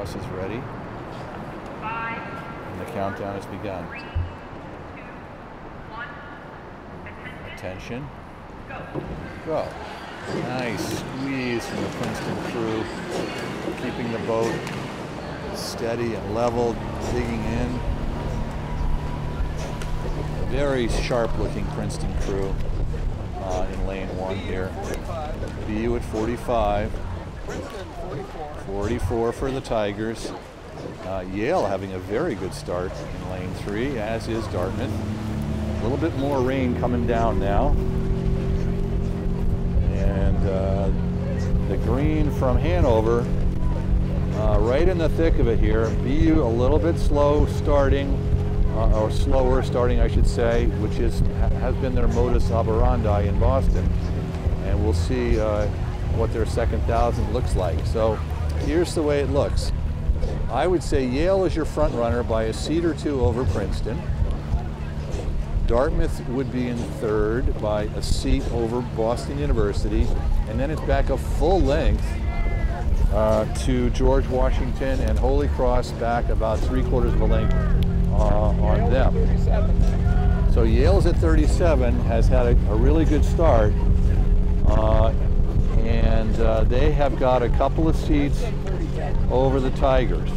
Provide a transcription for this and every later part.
Cross is ready. And the countdown has begun. 3, 2, 1. Attention. Go. Nice squeeze from the Princeton crew, keeping the boat steady and level, digging in. A very sharp-looking Princeton crew in lane 1 here. BU at 45. 44 for the Tigers. Yale having a very good start in lane 3, as is Dartmouth. A little bit more rain coming down now. And the green from Hanover, right in the thick of it here. BU a little bit slow starting, or slower starting, I should say, which has been their modus operandi in Boston. And we'll see what their second 1,000 looks like. So here's the way it looks. I would say Yale is your front runner by a seat or 2 over Princeton. Dartmouth would be in 3rd by a seat over Boston University, and then it's back a full length to George Washington, and Holy Cross back about 3/4 of a length on them. So Yale's at 37, has had a really good start, and they have got a couple of seats over the Tigers.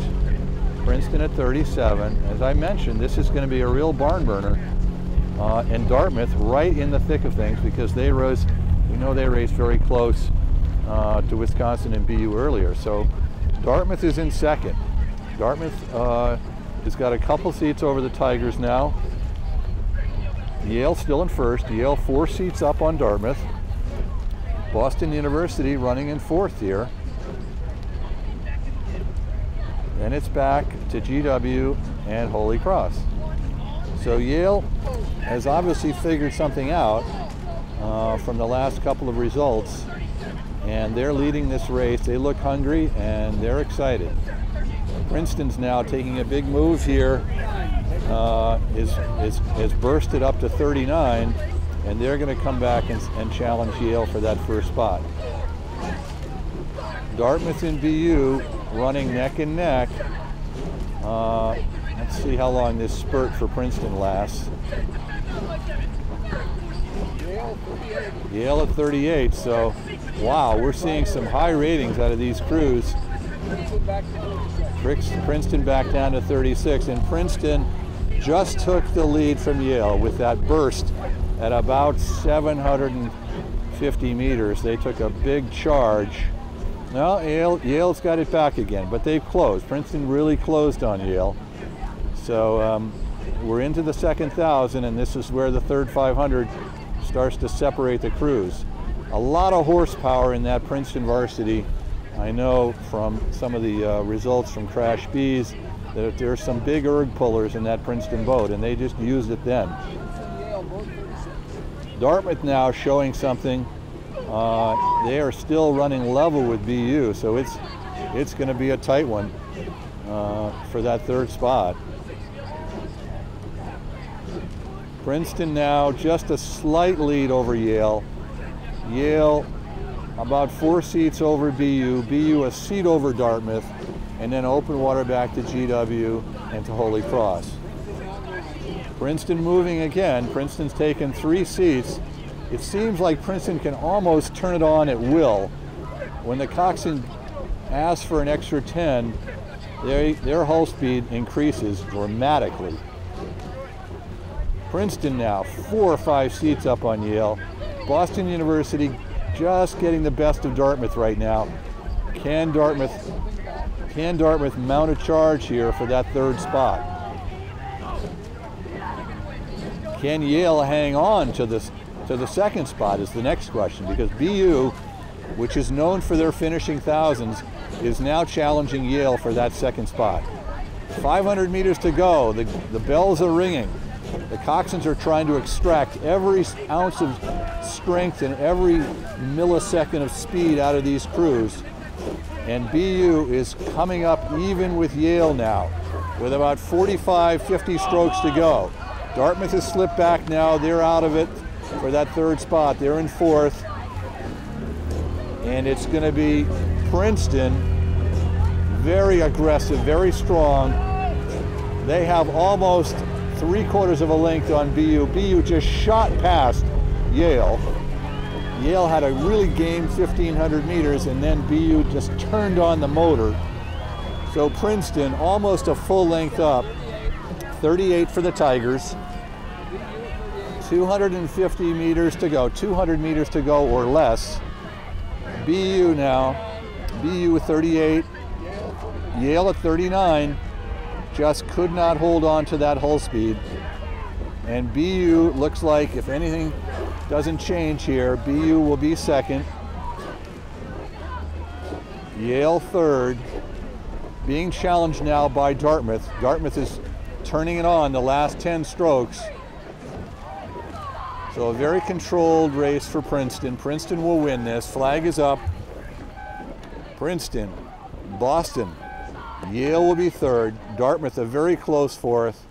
Princeton at 37. As I mentioned, this is going to be a real barn burner. And Dartmouth right in the thick of things, because they rose, we know they raced very close to Wisconsin and BU earlier. So Dartmouth is in 2nd. Dartmouth has got a couple seats over the Tigers now. Yale still in 1st. Yale 4 seats up on Dartmouth. Boston University running in 4th here. Then it's back to GW and Holy Cross. So Yale has obviously figured something out from the last couple of results, and they're leading this race. They look hungry and they're excited. Princeton's now taking a big move here, is bursted up to 39, and they're going to come back and challenge Yale for that first spot. Dartmouth and BU running neck and neck. Let's see how long this spurt for Princeton lasts. Yale at 38, so wow, we're seeing some high ratings out of these crews. Princeton back down to 36, and Princeton just took the lead from Yale with that burst at about 750 meters. They took a big charge. Now Yale's got it back again, but they've closed. Princeton really closed on Yale. So we're into the second 1,000, and this is where the third 500 starts to separate the crews. A lot of horsepower in that Princeton varsity. I know from some of the results from Crash Bees that there's some big erg pullers in that Princeton boat, and they just used it then. Dartmouth now showing something. They are still running level with BU, so it's going to be a tight one for that third spot. Princeton now just a slight lead over Yale. Yale about 4 seats over BU. BU a seat over Dartmouth, and then open water back to GW and to Holy Cross. Princeton moving again. Princeton's taken 3 seats. It seems like Princeton can almost turn it on at will. When the coxswain asks for an extra 10, their hull speed increases dramatically. Princeton now 4 or 5 seats up on Yale. Boston University just getting the best of Dartmouth right now. Can Dartmouth mount a charge here for that third spot? Can Yale hang on to the second spot is the next question, because BU, which is known for their finishing thousands, is now challenging Yale for that second spot. 500 meters to go. The bells are ringing. The coxswains are trying to extract every ounce of strength and every millisecond of speed out of these crews. And BU is coming up even with Yale now, with about 45, 50 strokes to go. Dartmouth has slipped back now. They're out of it for that third spot. They're in 4th. And it's going to be Princeton very aggressive, very strong. They have almost 3/4 of a length on BU. BU just shot past Yale. Yale had a really game 1,500 meters, and then BU just turned on the motor. So Princeton almost a full length up. 38 for the Tigers. 250 meters to go, 200 meters to go or less. BU now, BU 38, Yale at 39, just could not hold on to that hull speed. And BU looks like, if anything doesn't change here, BU will be second. Yale third, being challenged now by Dartmouth. Dartmouth is turning it on the last 10 strokes. So a very controlled race for Princeton. Princeton will win this. Flag is up. Princeton, Boston, Yale will be third. Dartmouth a very close fourth.